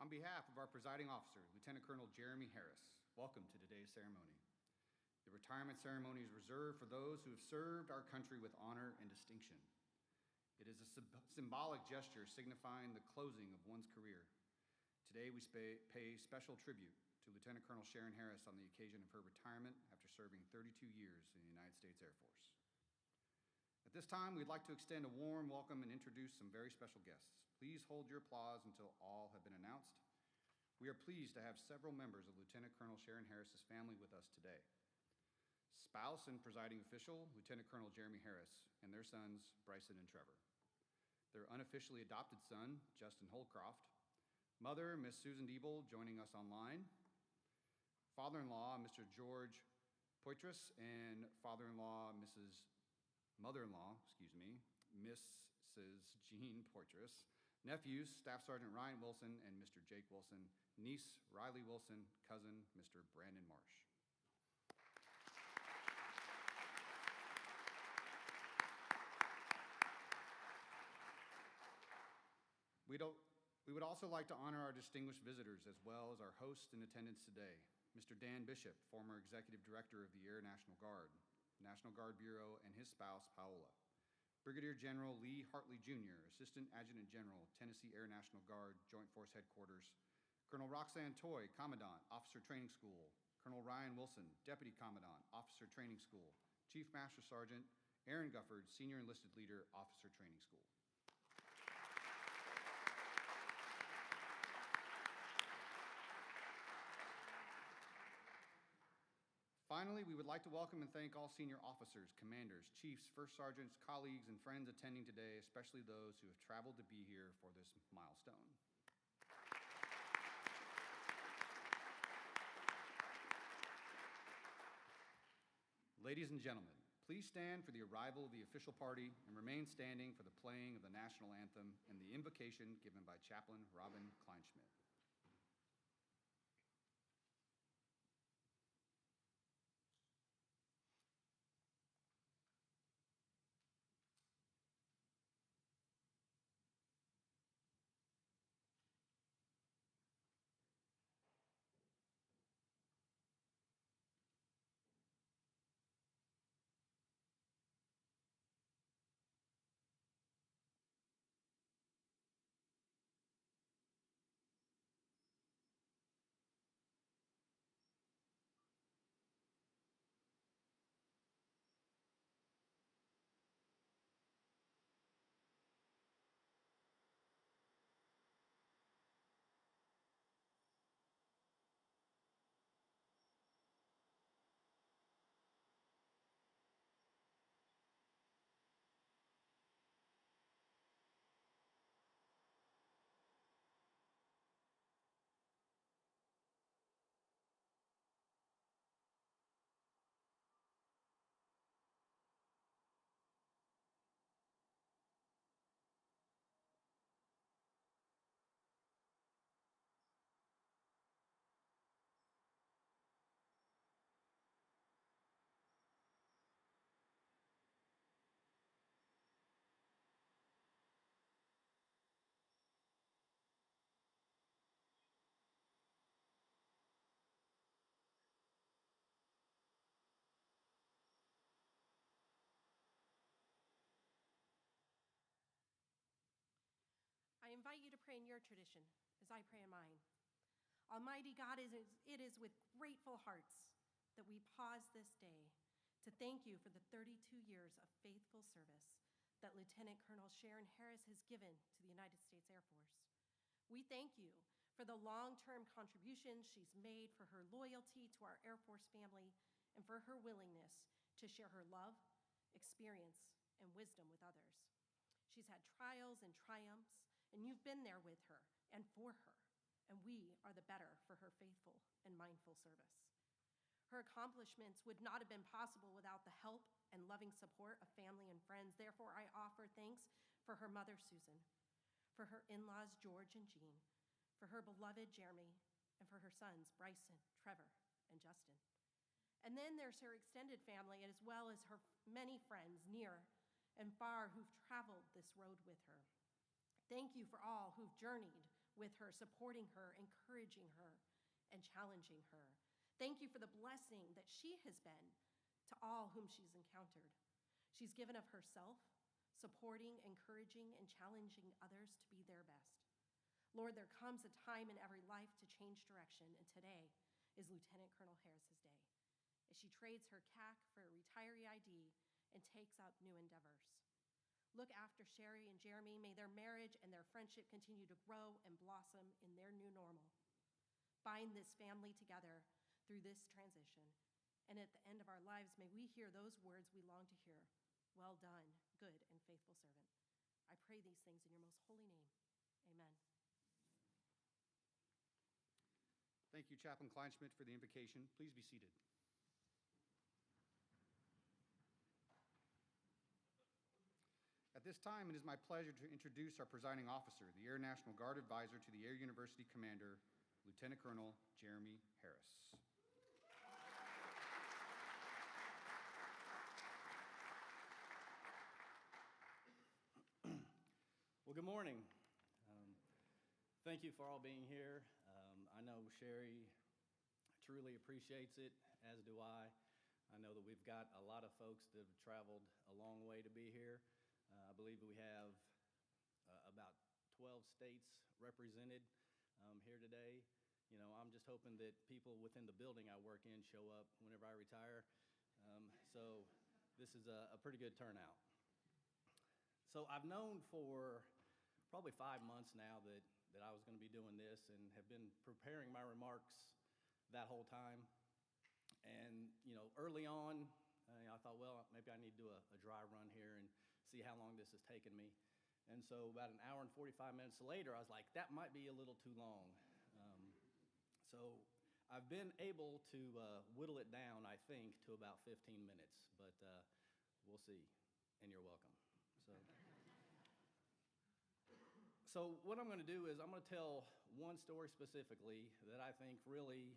On behalf of our presiding officer, Lieutenant Colonel Jeremy Harris, welcome to today's ceremony. The retirement ceremony is reserved for those who have served our country with honor and distinction. It is a symbolic gesture signifying the closing of one's career. Today we pay special tribute to Lieutenant Colonel Sharon Harris on the occasion of her retirement after serving 32 years in the United States Air Force. At this time, we'd like to extend a warm welcome and introduce some very special guests. Please hold your applause until all have been announced. We are pleased to have several members of Lieutenant Colonel Sharon Harris's family with us today. Spouse and presiding official, Lieutenant Colonel Jeremy Harris, and their sons, Bryson and Trevor. Their unofficially adopted son, Justin Holcroft. Mother, Miss Susan Diebel, joining us online. Father-in-law, Mr. George Poitras, and mother-in-law, Mrs. Jean Poitras. Nephews, Staff Sergeant Ryan Wilson and Mr. Jake Wilson. Niece, Riley Wilson. Cousin, Mr. Brandon Marsh. We would also like to honor our distinguished visitors as well as our hosts in attendance today. Mr. Dan Bishop, former Executive Director of the Air National Guard Bureau, and his spouse, Paola. Brigadier General Lee Hartley Jr., Assistant Adjutant General, Tennessee Air National Guard, Joint Force Headquarters. Colonel Roxanne Toy, Commandant, Officer Training School. Colonel Ryan Wilson, Deputy Commandant, Officer Training School. Chief Master Sergeant Aaron Gufford, Senior Enlisted Leader, Officer Training School. Finally, we would like to welcome and thank all senior officers, commanders, chiefs, first sergeants, colleagues, and friends attending today, especially those who have traveled to be here for this milestone. Ladies and gentlemen, please stand for the arrival of the official party and remain standing for the playing of the national anthem and the invocation given by Chaplain Robin Kleinschmidt. I invite you to pray in your tradition as I pray in mine. Almighty God, it is with grateful hearts that we pause this day to thank you for the 32 years of faithful service that Lieutenant Colonel Sharon Harris has given to the United States Air Force. We thank you for the long-term contributions she's made, for her loyalty to our Air Force family, and for her willingness to share her love, experience, and wisdom with others. She's had trials and triumphs, and you've been there with her and for her, and we are the better for her faithful and mindful service. Her accomplishments would not have been possible without the help and loving support of family and friends. Therefore, I offer thanks for her mother, Susan, for her in-laws, George and Jean, for her beloved Jeremy, and for her sons, Bryson, Trevor, and Justin. And then there's her extended family, as well as her many friends near and far who've traveled this road with her. Thank you for all who've journeyed with her, supporting her, encouraging her, and challenging her. Thank you for the blessing that she has been to all whom she's encountered. She's given of herself, supporting, encouraging, and challenging others to be their best. Lord, there comes a time in every life to change direction, and today is Lieutenant Colonel Harris's day, as she trades her CAC for a retiree ID and takes up new endeavors. Look after Sherry and Jeremy. May their marriage and their friendship continue to grow and blossom in their new normal. Bind this family together through this transition, and at the end of our lives, may we hear those words we long to hear. Well done, good and faithful servant. I pray these things in your most holy name. Amen. Thank you, Chaplain Kleinschmidt, for the invocation. Please be seated. At this time, it is my pleasure to introduce our presiding officer, the Air National Guard Advisor to the Air University Commander, Lieutenant Colonel Jeremy Harris. Well, good morning. Thank you for all being here. I know Sherry truly appreciates it, as do I. I know that we've got a lot of folks that have traveled a long way to be here. I believe we have about 12 states represented here today. You know, I'm just hoping that people within the building I work in show up whenever I retire. So this is a pretty good turnout. So I've known for probably 5 months now that I was going to be doing this, and have been preparing my remarks that whole time. And, you know, early on, I thought, well, maybe I need to do a dry run here and see how long this has taken me. And so about an hour and 45 minutes later, I was like, that might be a little too long. So I've been able to whittle it down, I think, to about 15 minutes, but we'll see, and you're welcome. So what I'm going to do is I'm going to tell one story specifically that I think really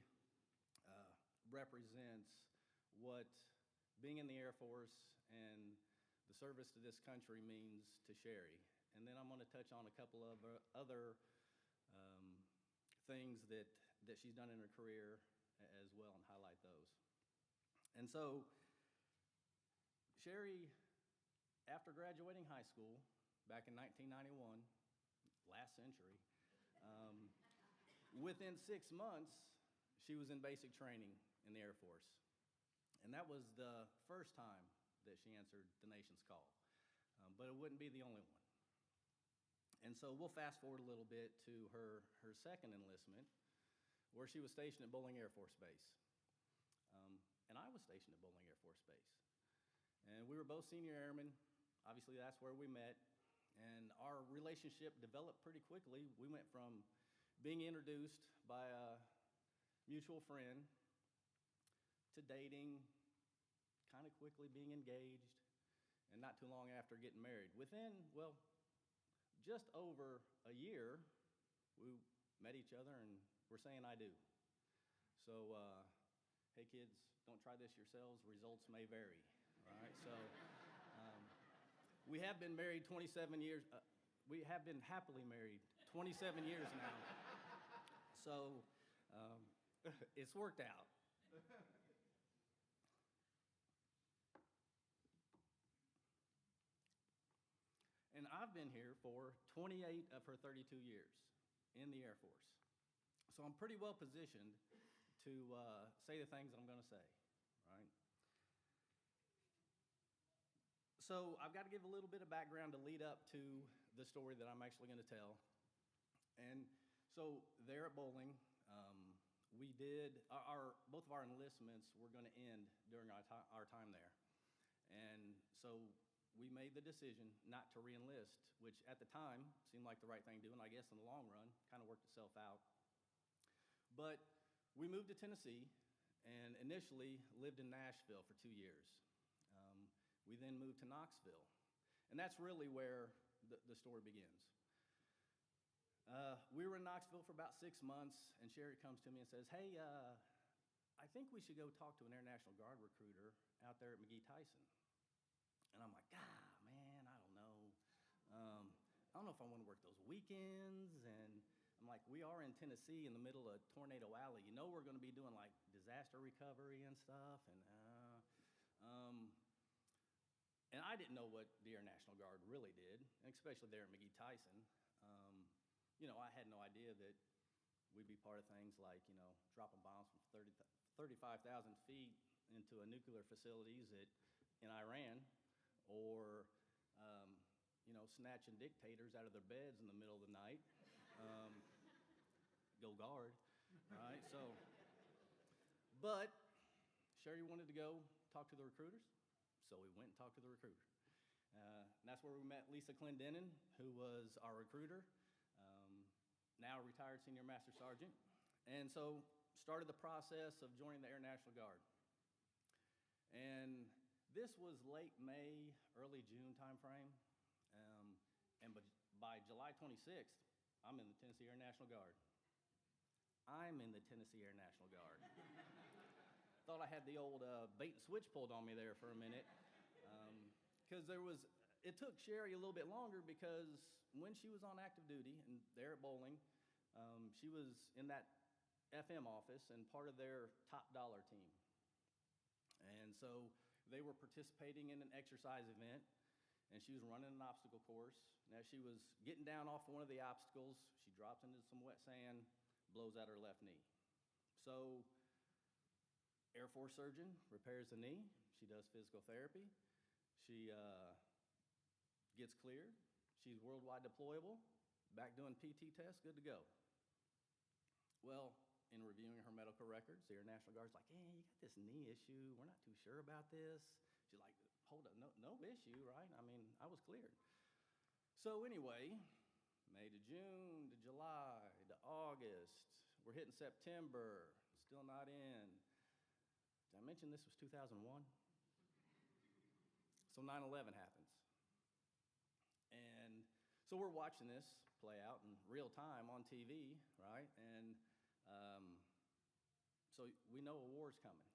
represents what being in the Air Force and the service to this country means to Sherry. And then I'm going to touch on a couple of other things that she's done in her career as well and highlight those. And so Sherry, after graduating high school back in 1991, last century, within 6 months, she was in basic training in the Air Force. And that was the first time that she answered the nation's call. But it wouldn't be the only one. And so we'll fast forward a little bit to her second enlistment, where she was stationed at Bowling Air Force Base. And I was stationed at Bowling Air Force Base. And we were both senior airmen. Obviously, that's where we met. And our relationship developed pretty quickly. We went from being introduced by a mutual friend to dating, kind of quickly being engaged, and not too long after getting married. Within, well, just over a year, we met each other and we're saying I do. So, hey kids, don't try this yourselves. Results may vary. All right, so we have been married 27 years. We have been happily married 27 years now. So it's worked out. And I've been here for 28 of her 32 years in the Air Force. So I'm pretty well positioned to say the things I'm going to say, right? So I've got to give a little bit of background to lead up to the story that I'm actually going to tell. And so there at Bowling, we did, both of our enlistments were going to end during our time there. And so we made the decision not to re-enlist, which at the time seemed like the right thing to do, and I guess in the long run kind of worked itself out. But we moved to Tennessee and initially lived in Nashville for 2 years. We then moved to Knoxville, and that's really where the story begins. We were in Knoxville for about 6 months, and Sherry comes to me and says, hey, I think we should go talk to an Air National Guard recruiter out there at McGee-Tyson. And I'm like, man, I don't know. I don't know if I want to work those weekends, and I'm like, we are in Tennessee in the middle of Tornado Alley. You know we're going to be doing like disaster recovery and stuff. And I didn't know what the Air National Guard really did, especially there at McGee Tyson. I had no idea that we'd be part of things like, dropping bombs from 35,000 feet into a nuclear facilities in Iran, or, snatching dictators out of their beds in the middle of the night. Go guard, right? But Sherry wanted to go talk to the recruiters, so we went and talked to the recruiter. And that's where we met Lisa Clendenin, who was our recruiter, now a retired senior master sergeant. And so started the process of joining the Air National Guard. And this was late May, early June timeframe. And by July 26th, I'm in the Tennessee Air National Guard. I'm in the Tennessee Air National Guard. Thought I had the old bait and switch pulled on me there for a minute. Because it took Sherry a little bit longer because when she was on active duty and there at bowling, she was in that FM office and part of their top dollar team. And so they were participating in an exercise event, and she was running an obstacle course. And as she was getting down off one of the obstacles, she drops into some wet sand, blows out her left knee. So Air Force surgeon repairs the knee. She does physical therapy. She gets cleared. She's worldwide deployable. Back doing PT tests, good to go. Well, in reviewing her medical records, the Air National Guard's like, hey, you got this knee issue. We're not too sure about this. She's like, hold up, no issue, right? I mean, I was cleared. So anyway, May to June to July to August. We're hitting September, still not in. Did I mention this was 2001? So 9/11 happens. And so we're watching this play out in real time on TV, right? And so we know a war's coming.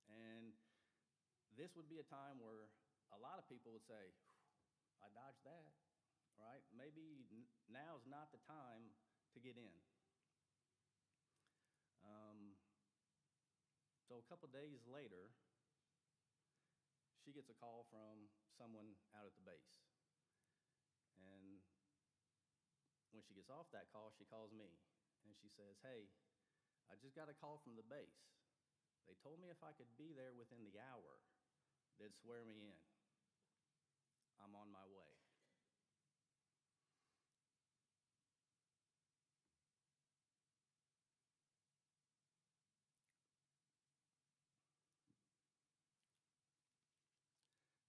And this would be a time where a lot of people would say, I dodged that, right? Maybe now's not the time to get in. So a couple days later, she gets a call from someone out at the base. And when she gets off that call, she calls me. And she says, hey, I just got a call from the base. They told me if I could be there within the hour, they'd swear me in. I'm on my way.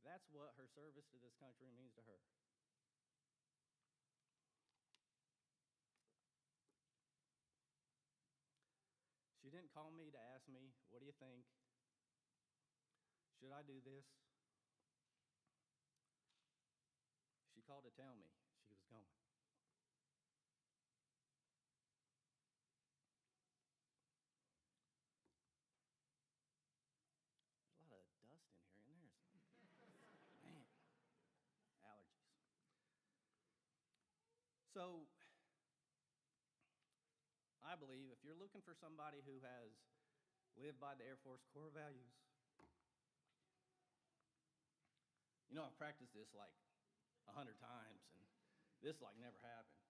That's what her service to this country means to her. She didn't call me to ask me, what do you think? Should I do this? She called to tell me she was going. There's a lot of dust in here, isn't there? Man, allergies. So, I believe if you're looking for somebody who has lived by the Air Force core values, I've practiced this like 100 times, and this like never happened.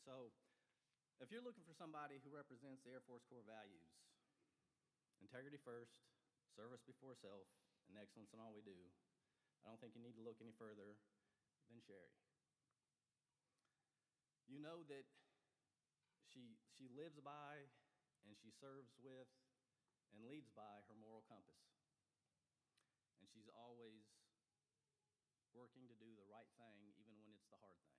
So if you're looking for somebody who represents the Air Force core values, integrity first, service before self, and excellence in all we do, I don't think you need to look any further than Sherry. You know that she lives by and she serves with and leads by her moral compass. And she's always working to do the right thing, even when it's the hard thing.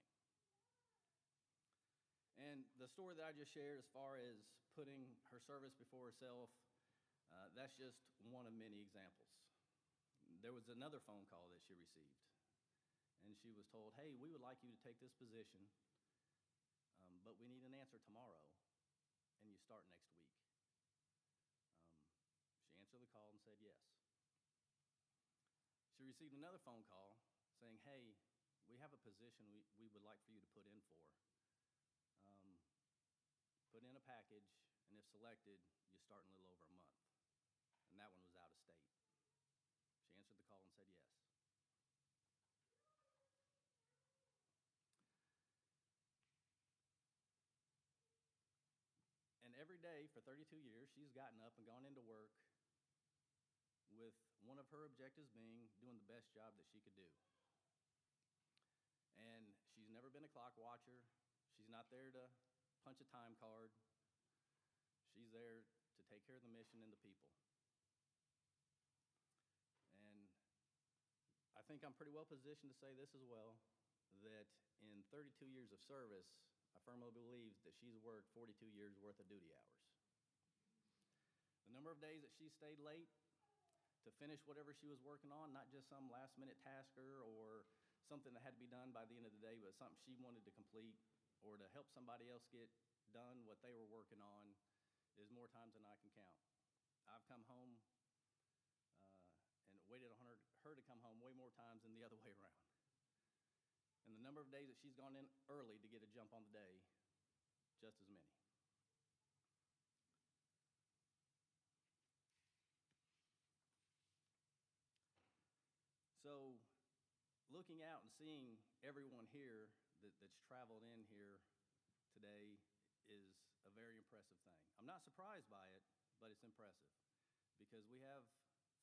And the story that I just shared as far as putting her service before herself, that's just one of many examples. There was another phone call that she received. And she was told, hey, we would like you to take this position, but we need an answer tomorrow, and you start next week. She answered the call and said yes. She received another phone call saying, hey, we have a position we would like for you to put in for. Put in a package, and if selected, you start in a little over a month. And that one was out of state. She answered the call and said yes. And every day for 32 years, she's gotten up and gone into work with one of her objectives being doing the best job that she could do. And she's never been a clock watcher. She's not there to punch a time card. She's there to take care of the mission and the people. And I think I'm pretty well positioned to say this as well, that in 32 years of service, I firmly believe that she's worked 42 years worth of duty hours. The number of days that she stayed late to finish whatever she was working on, not just some last-minute tasker or something that had to be done by the end of the day, but something she wanted to complete or to help somebody else get done what they were working on, is more times than I can count. I've come home and waited on her to come home way more times than the other way around. And the number of days that she's gone in early to get a jump on the day, just as many. So, looking out and seeing everyone here that's traveled in here today is a very impressive thing. I'm not surprised by it, but it's impressive because we have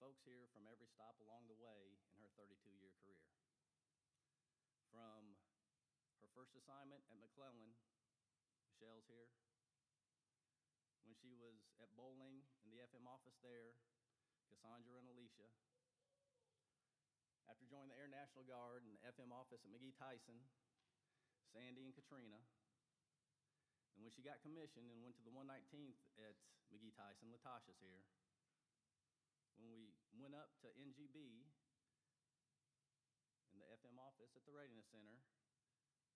folks here from every stop along the way in her 32-year career. From her first assignment at McClellan, Michelle's here. When she was at bowling in the FM office there, Cassandra and Alicia. After joining the Air National Guard in the FM office at McGee Tyson, Sandy and Katrina. And when she got commissioned and went to the 119th at McGee Tyson, Latasha's here. When we went up to NGB in the FM office at the Readiness Center,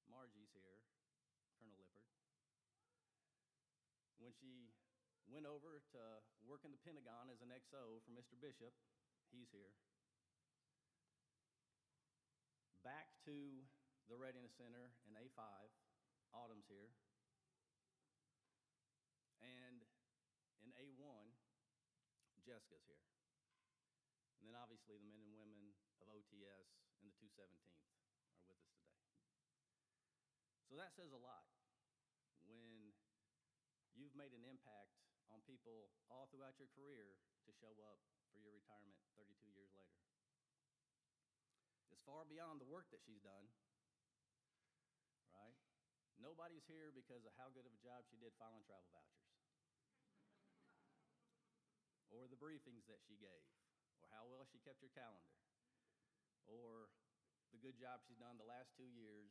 Margie's here, Colonel Lippard. When she went over to work in the Pentagon as an XO for Mr. Bishop, he's here. Back to the Readiness Center in A5, Autumn's here. And in A1, Jessica's here. And then obviously the men and women of OTS and the 217th are with us today. So that says a lot when you've made an impact on people all throughout your career to show up for your retirement 32 years later. It's far beyond the work that she's done, right? Nobody's here because of how good of a job she did filing travel vouchers or the briefings that she gave or how well she kept her calendar or the good job she's done the last 2 years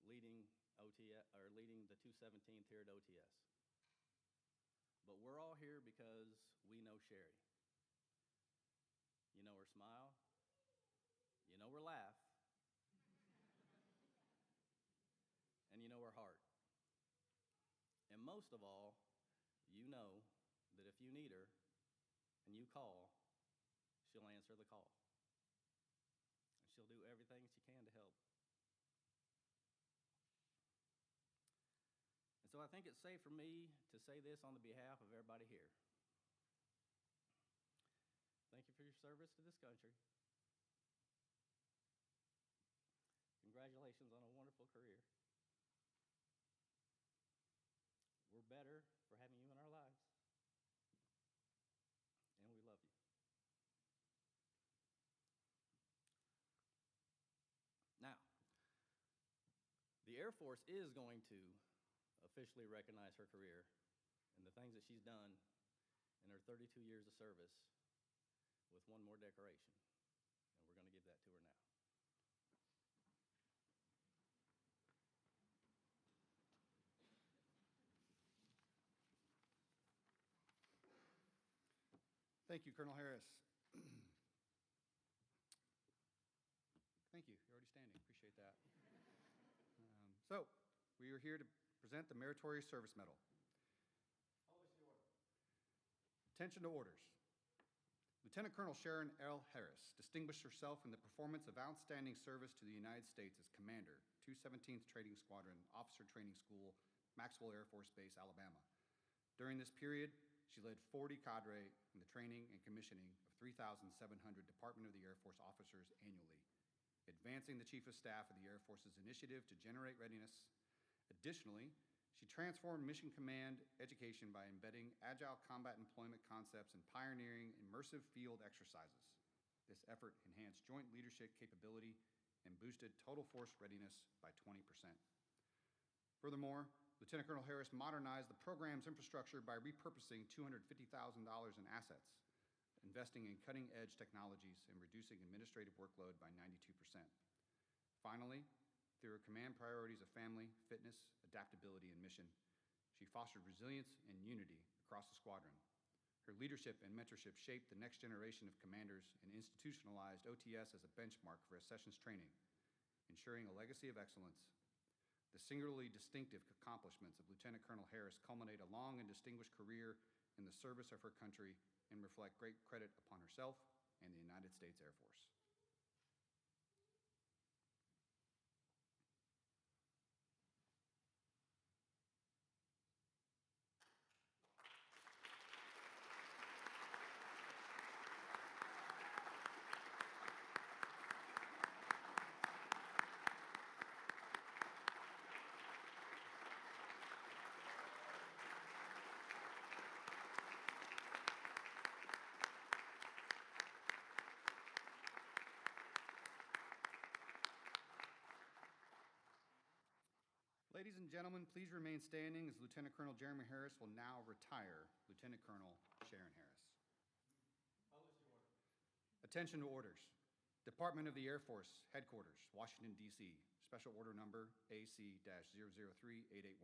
leading the 217th here at OTS. But we're all here because we know Sherry. You know her smile. You know her laugh. And you know her heart. And most of all, you know that if you need her and you call, she'll answer the call. And she'll do everything she can to help. And so I think it's safe for me to say this on the behalf of everybody here. Thank you for your service to this country. Congratulations on a wonderful career. We're better for having you in our lives. And we love you. Now, the Air Force is going to officially recognize her career and the things that she's done in her 32 years of service with one more decoration. And we're going to give that to her now. Thank you, Colonel Harris. Thank you. You're already standing. Appreciate that. So, we are here to present the Meritorious Service Medal. Attention to orders. Lieutenant Colonel Sharon L. Harris distinguished herself in the performance of outstanding service to the United States as Commander, 217th Trading Squadron, Officer Training School, Maxwell Air Force Base, Alabama. During this period, she led 40 cadre in the training and commissioning of 3,700 Department of the Air Force officers annually, advancing the Chief of Staff of the Air Force's initiative to generate readiness. Additionally, she transformed Mission Command education by embedding agile combat employment concepts and pioneering immersive field exercises. This effort enhanced joint leadership capability and boosted total force readiness by 20%. Furthermore, Lieutenant Colonel Harris modernized the program's infrastructure by repurposing $250,000 in assets, investing in cutting-edge technologies and reducing administrative workload by 92%. Finally, through her command priorities of family, fitness, adaptability, and mission, she fostered resilience and unity across the squadron. Her leadership and mentorship shaped the next generation of commanders and institutionalized OTS as a benchmark for accessions training, ensuring a legacy of excellence. The singularly distinctive accomplishments of Lieutenant Colonel Harris culminate a long and distinguished career in the service of her country and reflect great credit upon herself and the United States Air Force. Ladies and gentlemen, please remain standing as Lieutenant Colonel Jeremy Harris will now retire Lieutenant Colonel Sharon Harris. Publish the order. Attention to orders. Department of the Air Force, Headquarters, Washington, D.C., Special Order Number AC-003881.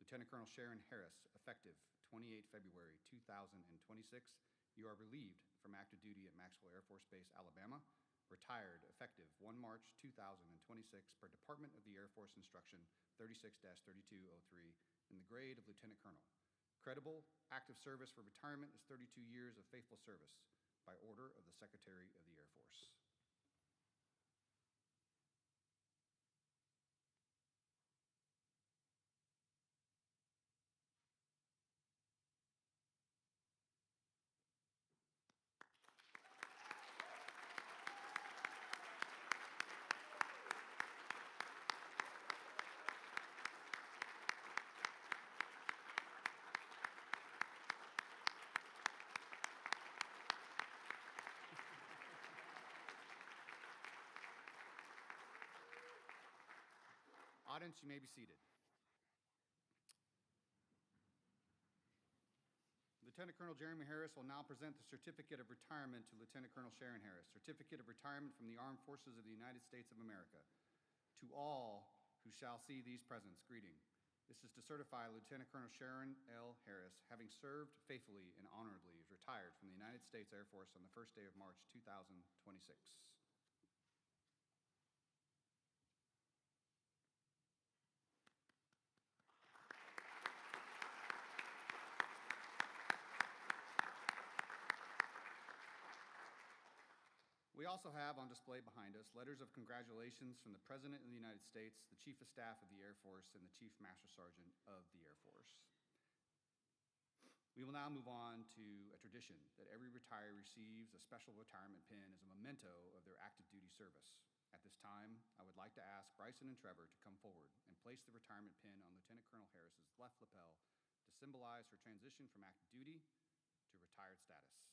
Lieutenant Colonel Sharon Harris, effective 28 February 2026. You are relieved from active duty at Maxwell Air Force Base, Alabama. Retired, effective 1 March 2026 per Department of the Air Force Instruction 36-3203 in the grade of Lieutenant Colonel. Credible, active service for retirement is 32 years of faithful service by order of the Secretary of the Air Force. Audience, you may be seated. Lieutenant Colonel Jeremy Harris will now present the Certificate of Retirement to Lieutenant Colonel Sharon Harris, Certificate of Retirement from the Armed Forces of the United States of America. To all who shall see these presents, greeting. This is to certify Lieutenant Colonel Sharon L. Harris, having served faithfully and honorably, is retired from the United States Air Force on the first day of March 2026. We also have on display behind us letters of congratulations from the President of the United States, the Chief of Staff of the Air Force, and the Chief Master Sergeant of the Air Force. We will now move on to a tradition that every retiree receives a special retirement pin as a memento of their active duty service. At this time, I would like to ask Bryson and Trevor to come forward and place the retirement pin on Lieutenant Colonel Harris's left lapel to symbolize her transition from active duty to retired status.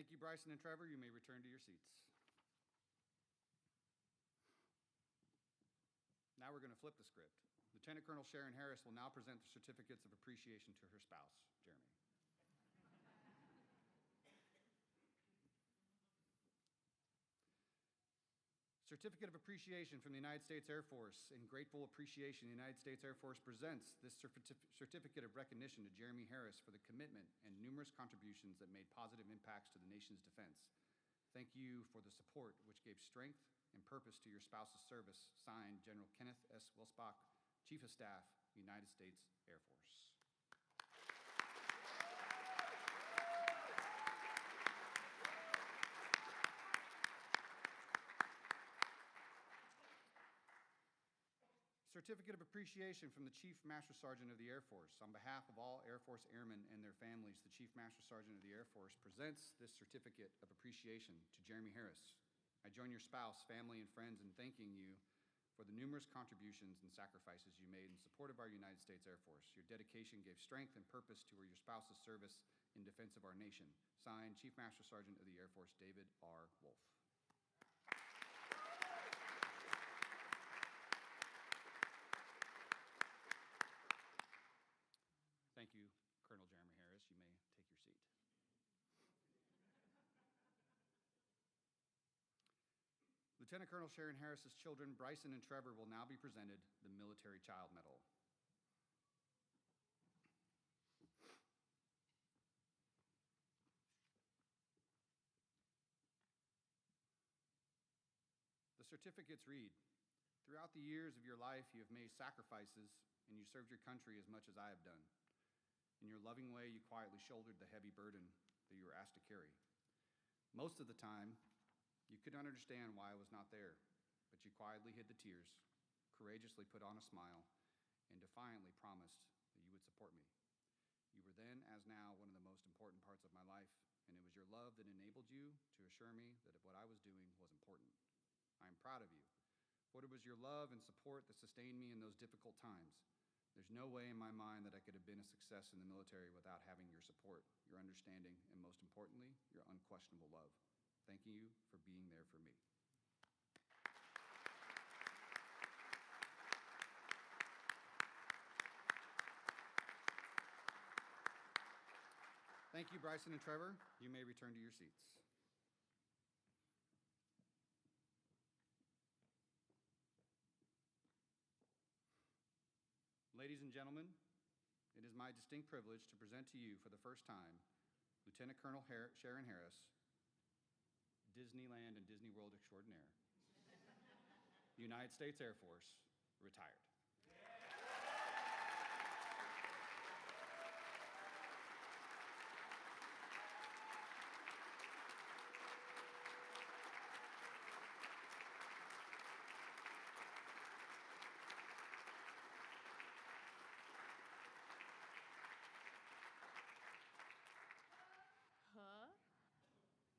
Thank you, Bryson and Trevor. You may return to your seats. Now we're going to flip the script. Lieutenant Colonel Sharon Harris will now present the certificates of appreciation to her spouse, Jeremy. Certificate of Appreciation from the United States Air Force. In grateful appreciation, the United States Air Force presents this certificate of recognition to Jeremy Harris for the commitment and numerous contributions that made positive impacts to the nation's defense. Thank you for the support which gave strength and purpose to your spouse's service. Signed, General Kenneth S. Wilsbach, Chief of Staff, United States Air Force. Certificate of Appreciation from the Chief Master Sergeant of the Air Force. On behalf of all Air Force airmen and their families, the Chief Master Sergeant of the Air Force presents this certificate of appreciation to Jeremy Harris. I join your spouse, family, and friends in thanking you for the numerous contributions and sacrifices you made in support of our United States Air Force. Your dedication gave strength and purpose to your spouse's service in defense of our nation. Signed, Chief Master Sergeant of the Air Force, David R. Wolf. Thank you, Colonel Jeremy Harris. You may take your seat. Lieutenant Colonel Sharon Harris's children, Bryson and Trevor, will now be presented the Military Child Medal. The certificates read, "Throughout the years of your life, you have made sacrifices and you served your country as much as I have done. In your loving way, you quietly shouldered the heavy burden that you were asked to carry. Most of the time, you could not understand why I was not there, but you quietly hid the tears, courageously put on a smile, and defiantly promised that you would support me. You were then, as now, one of the most important parts of my life, and it was your love that enabled you to assure me that what I was doing was important. I am proud of you, for it was your love and support that sustained me in those difficult times. There's no way in my mind that I could have been a success in the military without having your support, your understanding, and most importantly, your unquestionable love. Thank you for being there for me." Thank you, Bryson and Trevor. You may return to your seats. Ladies and gentlemen, it is my distinct privilege to present to you for the first time Lieutenant Colonel Sharon Harris, Disneyland and Disney World extraordinaire, United States Air Force, retired.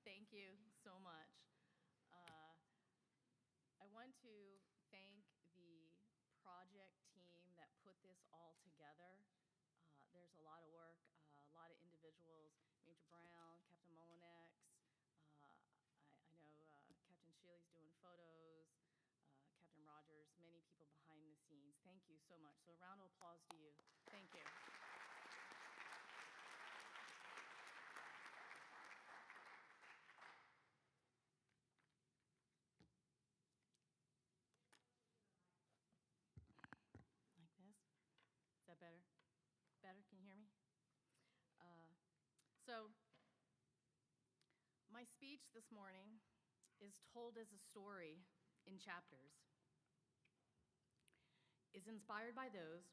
Thank you so much. I want to thank the project team that put this all together. There's a lot of work, a lot of individuals, Major Brown, Captain Molinex, I know Captain Shealy's doing photos, Captain Rogers, many people behind the scenes. Thank you so much. So a round of applause to you. Thank you. Is that better? Better? Can you hear me? So, my speech this morning is told as a story in chapters. Is inspired by those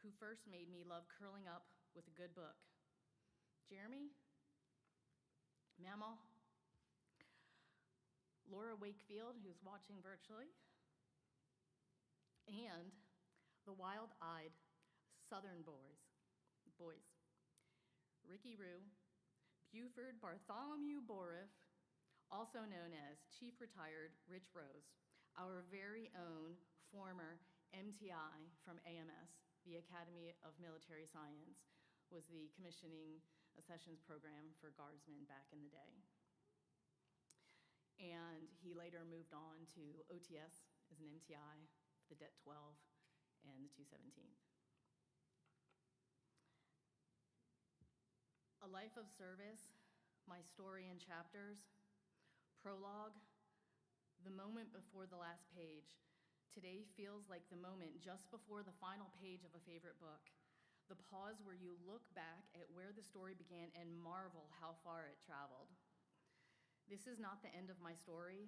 who first made me love curling up with a good book. Jeremy, Mamaw, Laura Wakefield, who's watching virtually, and the wild-eyed Southern boys, Ricky Rue, Buford Bartholomew Boriff, also known as Chief Retired Rich Rose, our very own former MTI from AMS, the Academy of Military Science, was the commissioning sessions program for guardsmen back in the day. he later moved on to OTS as an MTI, the Det 12, and the 217th. A Life of Service, My Story in Chapters, Prologue, the moment before the last page. Today feels like the moment just before the final page of a favorite book. The pause where you look back at where the story began and marvel how far it traveled. This is not the end of my story,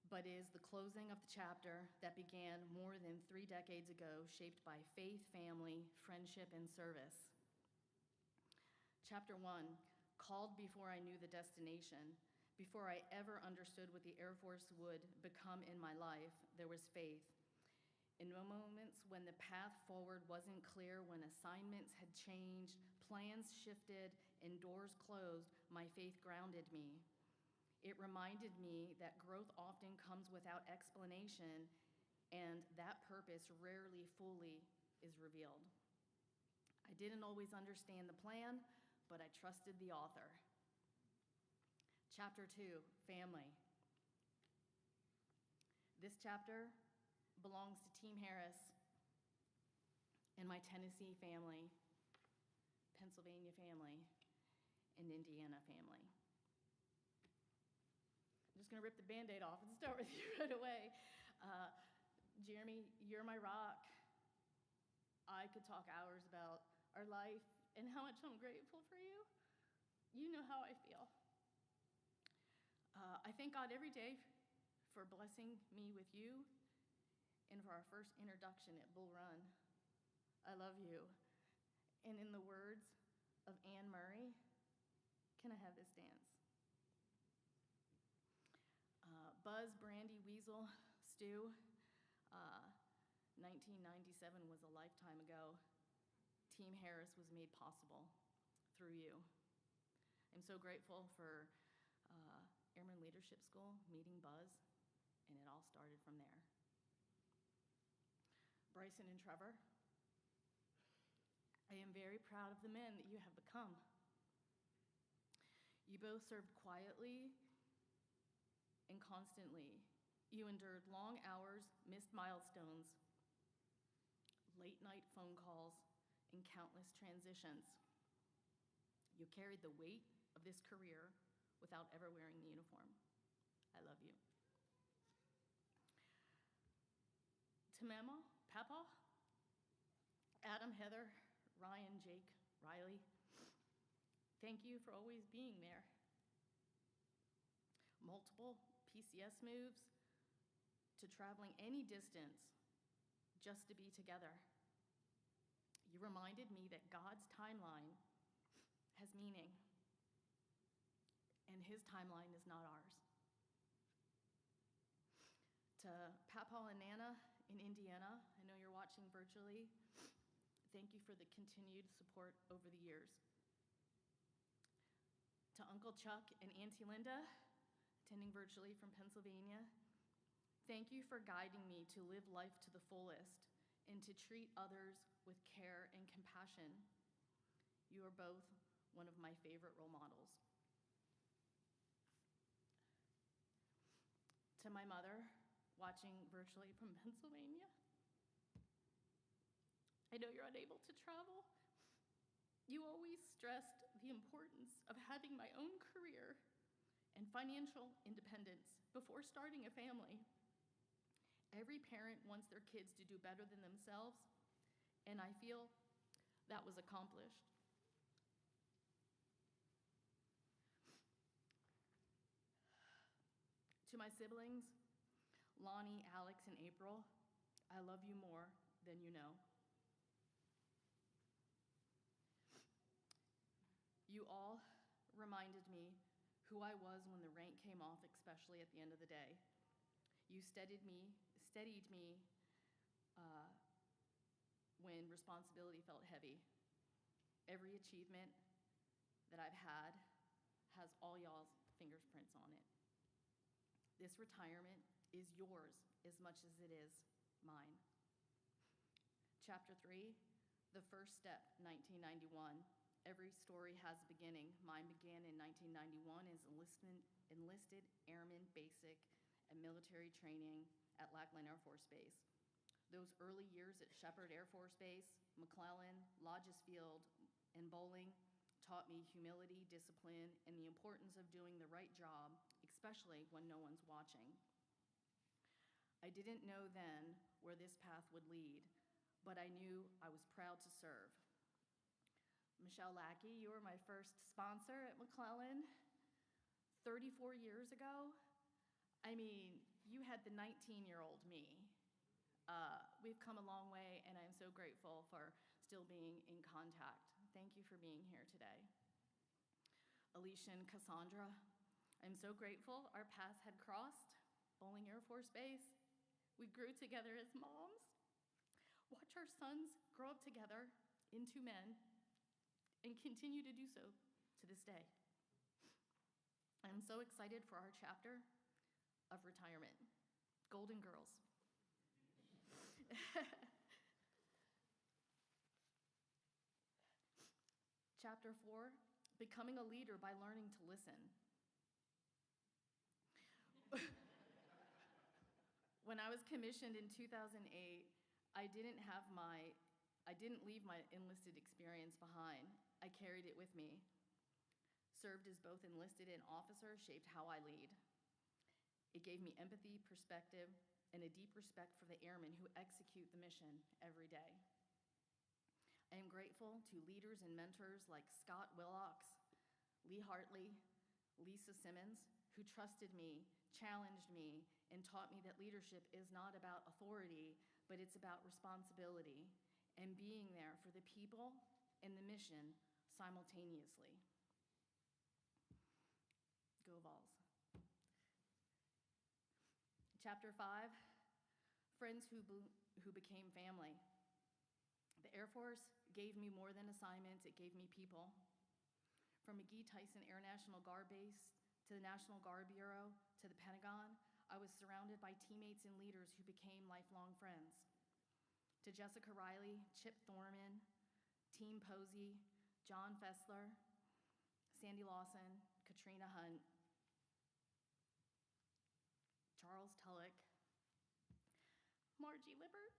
but is the closing of the chapter that began more than 3 decades ago, shaped by faith, family, friendship, and service. Chapter 1, called before I knew the destination. Before I ever understood what the Air Force would become in my life, there was faith. In moments when the path forward wasn't clear, when assignments had changed, plans shifted, and doors closed, my faith grounded me. It reminded me that growth often comes without explanation, and that purpose rarely fully is revealed. I didn't always understand the plan, but I trusted the author. Chapter 2, Family. This chapter belongs to Team Harris and my Tennessee family, Pennsylvania family, and Indiana family. I'm just gonna rip the Band-Aid off and start with you right away. Jeremy, you're my rock. I could talk hours about our life and how much I'm grateful for you. You know how I feel. I thank God every day for blessing me with you and for our first introduction at Bull Run. I love you. And in the words of Anne Murray, can I have this dance? Buzz, Brandy, Weasel, Stu, 1997 was a lifetime ago. Team Harris was made possible through you. I'm so grateful for Airman Leadership School, meeting Buzz, and it all started from there. Bryson and Trevor, I am very proud of the men that you have become. You both served quietly and constantly. You endured long hours, missed milestones, late night phone calls, and countless transitions. You carried the weight of this career without ever wearing the uniform. I love you. To Mama, Papa, Adam, Heather, Ryan, Jake, Riley, thank you for always being there. Multiple PCS moves to traveling any distance just to be together. You reminded me that God's timeline has meaning, and his timeline is not ours. To Papa and Nana in Indiana, I know you're watching virtually. Thank you for the continued support over the years. To Uncle Chuck and Auntie Linda, attending virtually from Pennsylvania, thank you for guiding me to live life to the fullest and to treat others with care and compassion. You are both one of my favorite role models. To my mother, watching virtually from Pennsylvania, I know you're unable to travel. You always stressed the importance of having my own career and financial independence before starting a family. Every parent wants their kids to do better than themselves, and I feel that was accomplished. To my siblings, Lonnie, Alex, and April, I love you more than you know. You all reminded me who I was when the rank came off, especially at the end of the day. You steadied me when responsibility felt heavy. Every achievement that I've had has all y'all's fingerprints on it. This retirement is yours as much as it is mine. Chapter 3, the first step, 1991. Every story has a beginning. Mine began in 1991 as enlisted enlisted airman basic and military training at Lackland Air Force Base. Those early years at Shepherd Air Force Base, McClellan, Lodges Field, and Bowling taught me humility, discipline, and the importance of doing the right job, especially when no one's watching. I didn't know then where this path would lead, but I knew I was proud to serve. Michelle Lackey, you were my first sponsor at McClellan 34 years ago. I mean, you had the 19-year-old me. We've come a long way, and I'm so grateful for still being in contact. Thank you for being here today. Alicia and Cassandra, I'm so grateful our paths had crossed. Bowling Air Force Base, we grew together as moms. Watch our sons grow up together into men and continue to do so to this day. I'm so excited for our chapter of retirement. Golden Girls. Chapter 4, becoming a leader by learning to listen. When I was commissioned in 2008, I didn't leave my enlisted experience behind. I carried it with me. Served as both enlisted and officer shaped how I lead. It gave me empathy, perspective, and a deep respect for the airmen who execute the mission every day. I am grateful to leaders and mentors like Scott Willocks, Lee Hartley, Lisa Simmons, who trusted me, challenged me, and taught me that leadership is not about authority, but it's about responsibility and being there for the people and the mission simultaneously. Go Vols. Chapter 5, friends who became family. The Air Force gave me more than assignments, it gave me people. From McGee Tyson Air National Guard Base to the National Guard Bureau to the Pentagon, I was surrounded by teammates and leaders who became lifelong friends. To Jessica Riley, Chip Thorman, Team Posey, John Fessler, Sandy Lawson, Katrina Hunt, Charles Tulloch, Margie Lippert,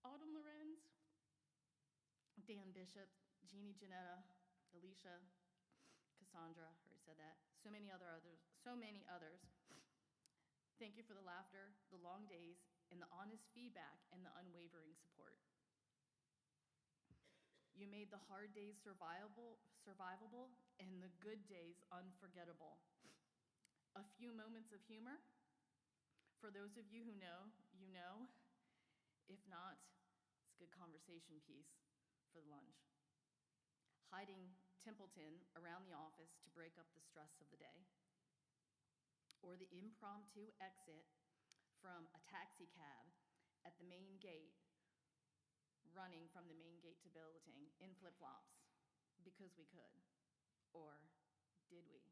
Autumn Lorenz, Dan Bishop, Jeannie Janetta, Alicia, Cassandra, already said that, so many others. Thank you for the laughter, the long days, and the honest feedback and the unwavering support. You made the hard days survivable and the good days unforgettable. A few moments of humor. For those of you who know, you know. If not, it's a good conversation piece for the lunch. Hiding Templeton around the office to break up the stress of the day. Or the impromptu exit from a taxi cab at the main gate, running from the main gate to billeting in flip-flops because we could. Or did we?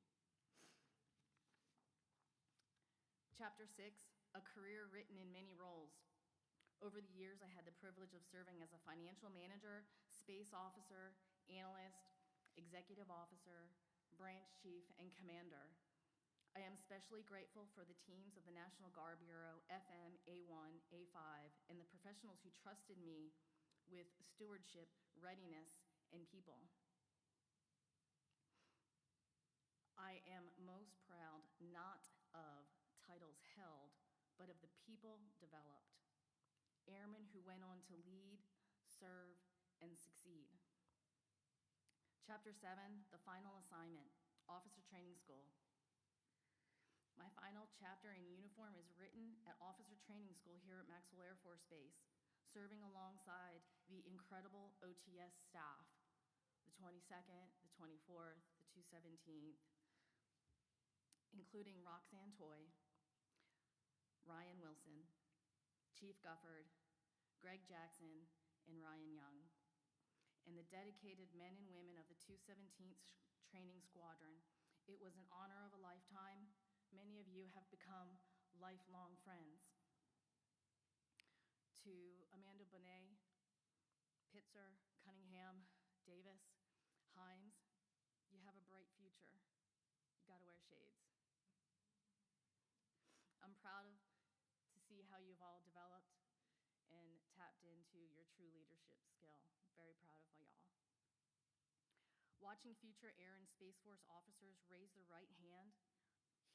Chapter 6, a career written in many roles. Over the years, I had the privilege of serving as a financial manager, space officer, analyst, executive officer, branch chief, and commander. I am especially grateful for the teams of the National Guard Bureau, FM, A1, A5, and the professionals who trusted me with stewardship, readiness, and people. I am most proud not of titles held, but of the people developed. Airmen who went on to lead, serve, and succeed. Chapter 7, the final assignment, Officer Training School. My final chapter in uniform is written at Officer Training School here at Maxwell Air Force Base, serving alongside the incredible OTS staff, the 22nd, the 24th, the 217th, including Roxanne Toy, Ryan Wilson, Chief Gufford, Greg Jackson, and Ryan Young, and the dedicated men and women of the 217th Training Squadron. It was an honor of a lifetime. Many of you have become lifelong friends. To Amanda Bonet, Pitzer, Cunningham, Davis, Hines, you have a bright future. You gotta wear shades. you've all developed and tapped into your true leadership skill. I'm very proud of y'all. Watching future Air and Space Force officers raise their right hand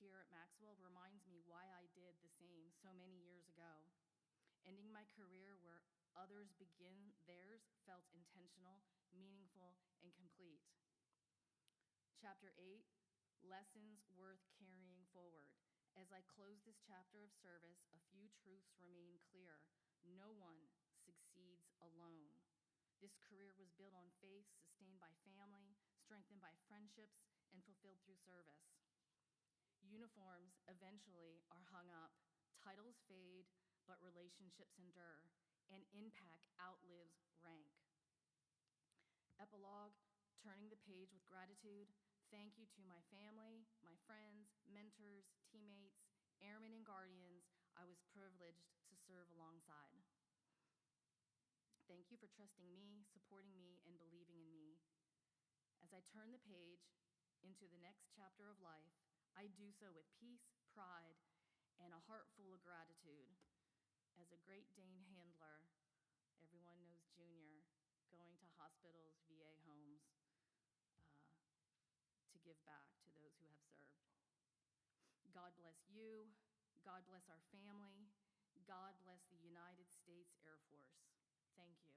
here at Maxwell reminds me why I did the same so many years ago. Ending my career where others begin theirs felt intentional, meaningful, and complete. Chapter 8, Lessons Worth Carrying Forward. As I close this chapter of service, a few truths remain clear. No one succeeds alone. This career was built on faith, sustained by family, strengthened by friendships, and fulfilled through service. Uniforms eventually are hung up, titles fade, but relationships endure, and impact outlives rank. Epilogue, turning the page with gratitude. Thank you to my family, my friends, mentors, teammates, airmen, and guardians I was privileged to serve alongside. Thank you for trusting me, supporting me, and believing in me. As I turn the page into the next chapter of life, I do so with peace, pride, and a heart full of gratitude. As a Great Dane handler, everyone knows Junior, going to hospitals, VA homes, to give back to those who have served. God bless you. God bless our family. God bless the United States Air Force. Thank you.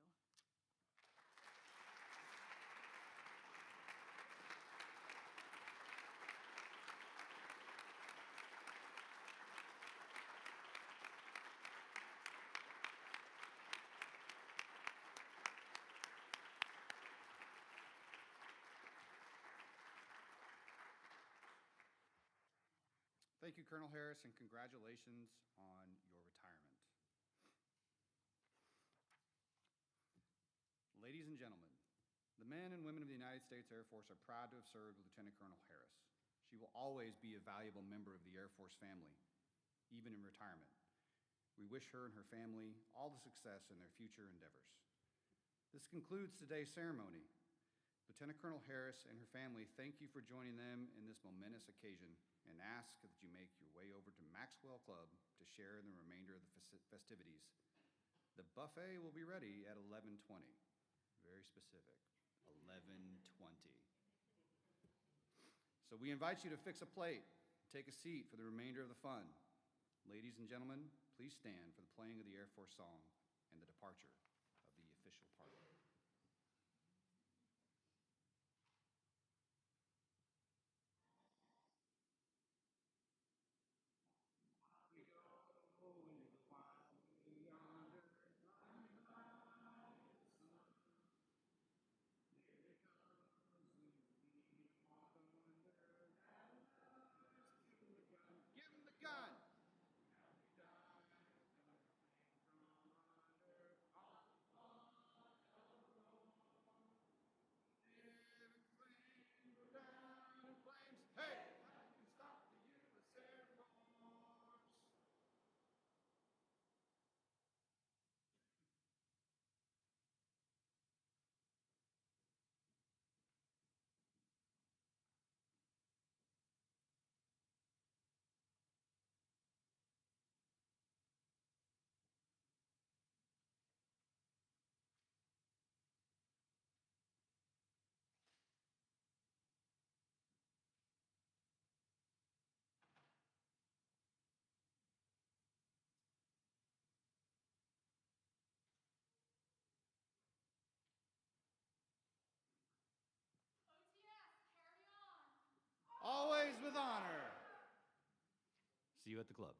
Thank you, Colonel Harris, and congratulations on your retirement. Ladies and gentlemen, the men and women of the United States Air Force are proud to have served with Lieutenant Colonel Harris. She will always be a valuable member of the Air Force family, even in retirement. We wish her and her family all the success in their future endeavors. This concludes today's ceremony. Lieutenant Colonel Harris and her family thank you for joining them in this momentous occasion and ask that you make your way over to Maxwell Club to share in the remainder of the festivities. The buffet will be ready at 11:20. Very specific, 11:20. So we invite you to fix a plate, take a seat for the remainder of the fun. Ladies and gentlemen, please stand for the playing of the Air Force song and the departure of the official party. Give him the gun! Hey! Stop the U.S. Air Force! Always with honor. See you at the club.